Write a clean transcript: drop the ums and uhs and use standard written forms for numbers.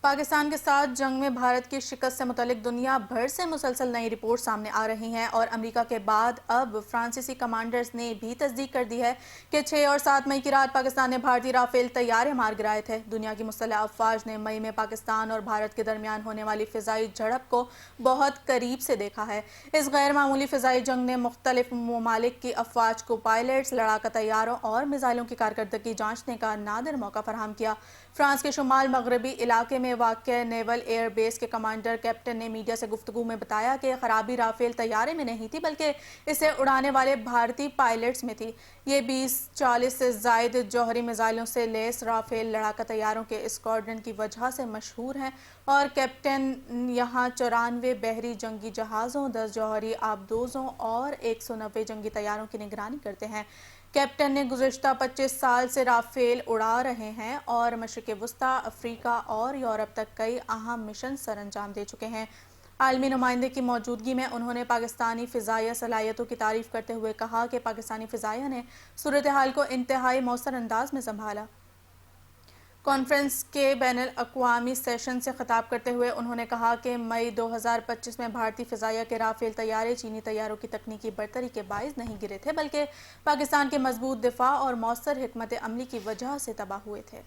پاکستان کے ساتھ جنگ میں بھارت کی شکست سے متعلق دنیا بھر سے مسلسل نئی رپورٹ سامنے آ رہی ہیں اور امریکہ کے بعد اب فرانسیسی کمانڈرز نے بھی تصدیق کر دی ہے کہ 6 اور 7 مئی کی رات پاکستان نے بھارتی رافیل طیارے مار گرائے تھے۔ دنیا کی مسلح افواج نے مئی میں پاکستان اور بھارت کے درمیان ہونے والی فضائی جھڑپ کو بہت قریب سے دیکھا ہے۔ اس غیر معمولی فضائی جنگ نے مختلف ممالک کی افواج کو پائلٹس، لڑاکا طیاروں اور میزائلوں کی کارکردگی جانچنے کا نادر موقع فراہم کیا۔ فرانس کے شمال مغربی علاقے میں واقع نیول ایئر بیس کے کمانڈر کیپٹن نے میڈیا سے گفتگو میں بتایا کہ خرابی رافیل طیارے میں نہیں تھی بلکہ اسے اڑانے والے بھارتی پائلٹس میں تھی۔ یہ 20-40 سے زائد جوہری میزائلوں سے لیس رافیل لڑاکا طیاروں کے اسکواڈرن کی وجہ سے مشہور ہیں اور کیپٹن یہاں 94 بحری جنگی جہازوں، 10 جوہری آبدوزوں اور 190 جنگی طیاروں کی نگرانی کرتے ہیں۔ کیپٹن نے گزشتہ 25 سال سے رافیل اڑا رہے ہیں اور مشرق وسطی، افریقہ اور یورپ تک کئی اہم مشن سر انجام دے چکے ہیں۔ عالمی نمائندے کی موجودگی میں انہوں نے پاکستانی فضائیہ صلاحیتوں کی تعریف کرتے ہوئے کہا کہ پاکستانی فضائیہ نے صورتحال کو انتہائی مؤثر انداز میں سنبھالا۔ کانفرنس کے بین الاقوامی سیشن سے خطاب کرتے ہوئے انہوں نے کہا کہ مئی 2025 میں بھارتی فضائیہ کے رافیل طیارے چینی طیاروں کی تکنیکی برتری کے باعث نہیں گرے تھے بلکہ پاکستان کے مضبوط دفاع اور مؤثر حکمت عملی کی وجہ سے تباہ ہوئے تھے۔